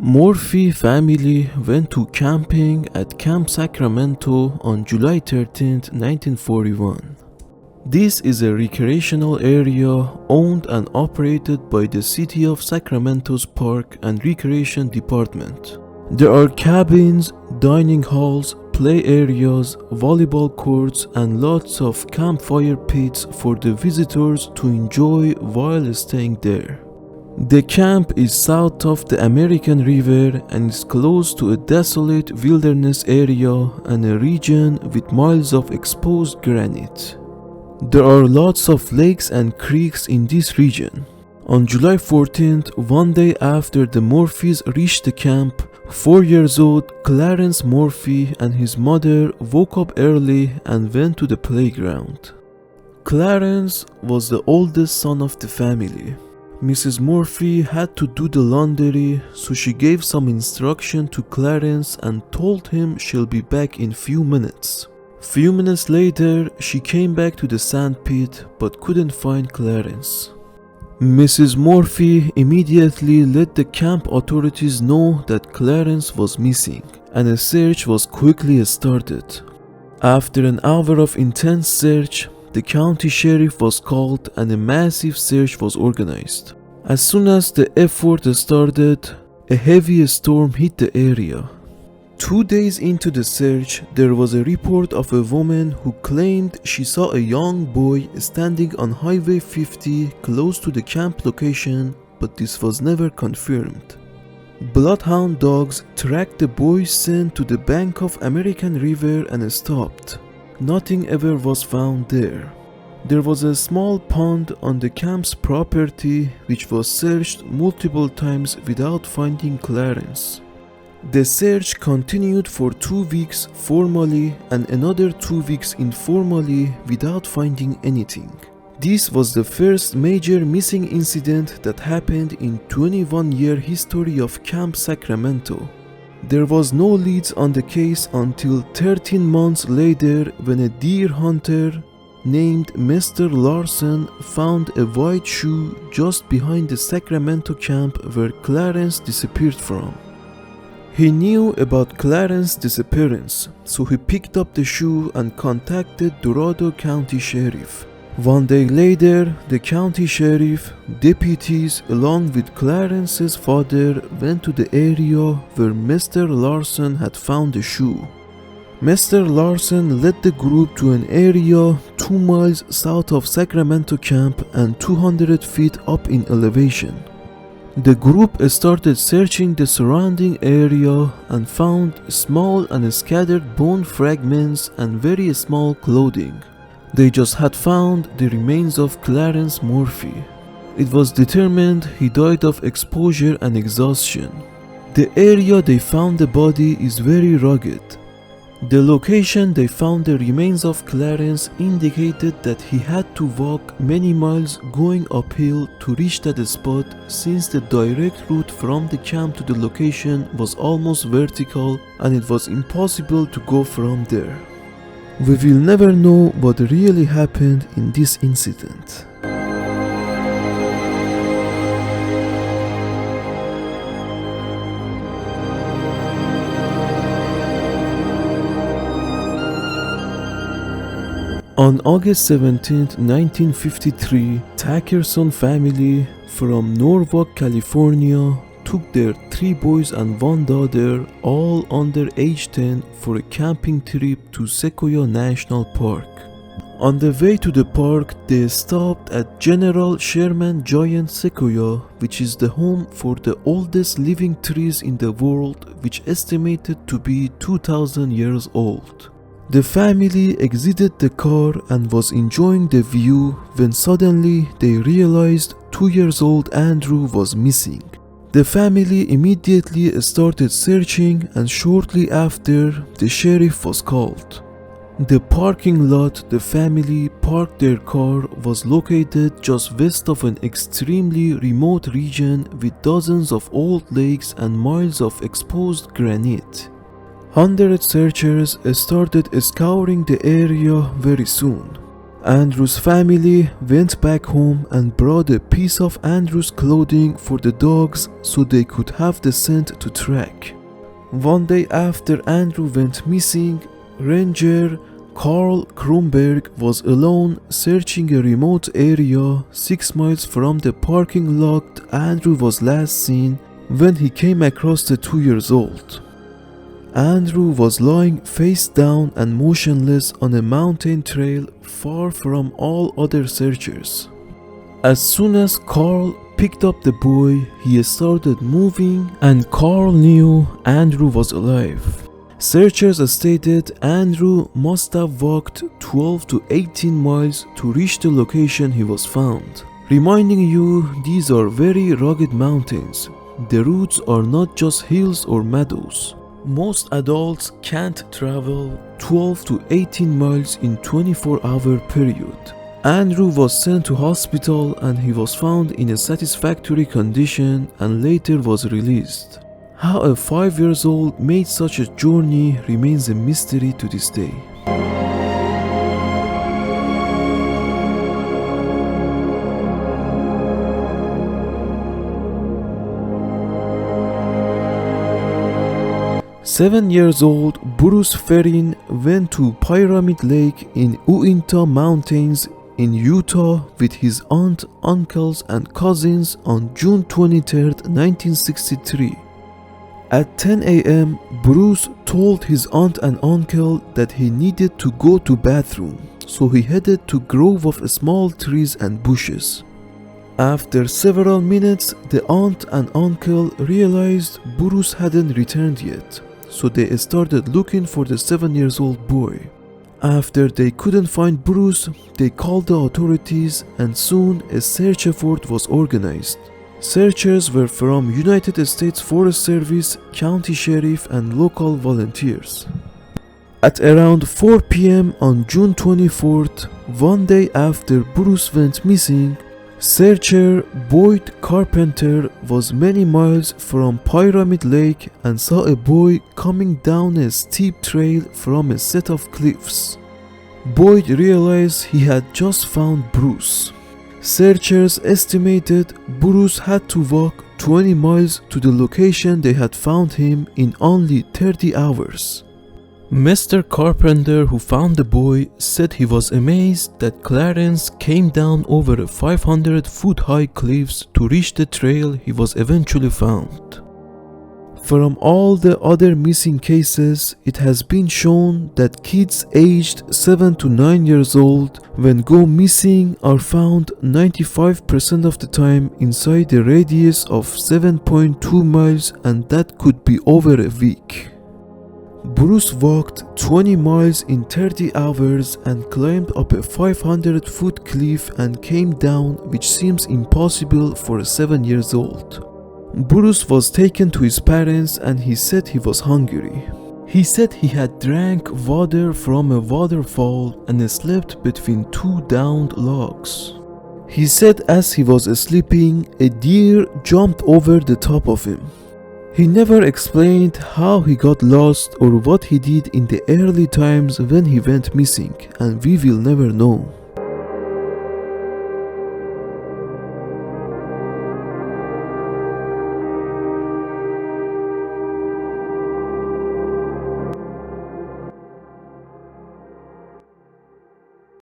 Murphy family went to camping at Camp Sacramento on July 13, 1941. This is a recreational area owned and operated by the City of Sacramento's Park and Recreation Department. There are cabins, dining halls, play areas, volleyball courts, and lots of campfire pits for the visitors to enjoy while staying there. The camp is south of the American River and is close to a desolate wilderness area and a region with miles of exposed granite. There are lots of lakes and creeks in this region. On July 14th, one day after the Murphys reached the camp, 4-year-old Clarence Murphy and his mother woke up early and went to the playground. Clarence was the oldest son of the family. Mrs. Murphy had to do the laundry, so she gave some instruction to Clarence and told him she'll be back in few minutes. Few minutes later, she came back to the sand pit but couldn't find Clarence. Mrs. Murphy immediately let the camp authorities know that Clarence was missing, and a search was quickly started. After an hour of intense search, the county sheriff was called and a massive search was organized. As soon as the effort started, a heavy storm hit the area. 2 days into the search, there was a report of a woman who claimed she saw a young boy standing on Highway 50 close to the camp location, but this was never confirmed. Bloodhound dogs tracked the boy's scent to the bank of American River and stopped. Nothing ever was found there. There was a small pond on the camp's property which was searched multiple times without finding Clarence. The search continued for 2 weeks formally and another 2 weeks informally without finding anything. This was the first major missing incident that happened in 21-year history of Camp Sacramento. There was no leads on the case until 13 months later when a deer hunter named Mr. Larson found a white shoe just behind the Sacramento camp where Clarence disappeared from. He knew about Clarence's disappearance, so he picked up the shoe and contacted Dorado County Sheriff. 1 day later, the county sheriff, deputies along with Clarence's father went to the area where Mr. Larson had found the shoe. Mr. Larson led the group to an area 2 miles south of Sacramento camp and 200 feet up in elevation. The group started searching the surrounding area and found small and scattered bone fragments and very small clothing. They just had found the remains of Clarence Murphy. It was determined he died of exposure and exhaustion. The area they found the body is very rugged. The location they found the remains of Clarence indicated that he had to walk many miles going uphill to reach that spot, since the direct route from the camp to the location was almost vertical and it was impossible to go from there. We will never know what really happened in this incident. On August 17, 1953, Tackerson family from Norwalk, California took their 3 boys and 1 daughter, all under age 10, for a camping trip to Sequoia National Park. On the way to the park, they stopped at General Sherman Giant Sequoia, which is the home for the oldest living trees in the world, which estimated to be 2,000 years old. The family exited the car and was enjoying the view when suddenly they realized 2-year-old Andrew was missing. The family immediately started searching, and shortly after, the sheriff was called. The parking lot the family parked their car was located just west of an extremely remote region with dozens of old lakes and miles of exposed granite. 100 searchers started scouring the area very soon. Andrew's family went back home and brought a piece of Andrew's clothing for the dogs so they could have the scent to track. One day after Andrew went missing, Ranger Carl Kronberg was alone searching a remote area 6 miles from the parking lot Andrew was last seen when he came across the 2-year-old. Andrew was lying face down and motionless on a mountain trail far from all other searchers. As soon as Carl picked up the boy, he started moving and Carl knew Andrew was alive. Searchers stated Andrew must have walked 12 to 18 miles to reach the location he was found. Reminding you, these are very rugged mountains. The routes are not just hills or meadows. Most adults can't travel 12 to 18 miles in 24-hour period. Andrew was sent to hospital and he was found in a satisfactory condition and later was released. How a 5-year-old made such a journey remains a mystery to this day. Seven-year-old Bruce Ferrin went to Pyramid Lake in Uinta Mountains in Utah with his aunt, uncles and cousins on June 23, 1963. At 10 a.m., Bruce told his aunt and uncle that he needed to go to bathroom, so he headed to a grove of small trees and bushes. After several minutes, the aunt and uncle realized Bruce hadn't returned yet, so they started looking for the 7-year-old boy. After they couldn't find Bruce, they called the authorities and soon a search effort was organized. Searchers were from United States Forest Service, county sheriff and local volunteers. At around 4 p.m. on June 24th, one day after Bruce went missing, searcher Boyd Carpenter was many miles from Pyramid Lake and saw a boy coming down a steep trail from a set of cliffs. Boyd realized he had just found Bruce. Searchers estimated Bruce had to walk 20 miles to the location they had found him in only 30 hours. Mr. Carpenter, who found the boy, said he was amazed that Clarence came down over a 500-foot-high cliffs to reach the trail he was eventually found. From all the other missing cases, it has been shown that kids aged 7 to 9 years old when go missing are found 95% of the time inside a radius of 7.2 miles, and that could be over a week. Bruce walked 20 miles in 30 hours and climbed up a 500-foot cliff and came down, which seems impossible for a 7-year-old. Bruce was taken to his parents and he said he was hungry. He said he had drank water from a waterfall and slept between 2 downed logs. He said as he was sleeping, a deer jumped over the top of him. He never explained how he got lost or what he did in the early times when he went missing, and we will never know.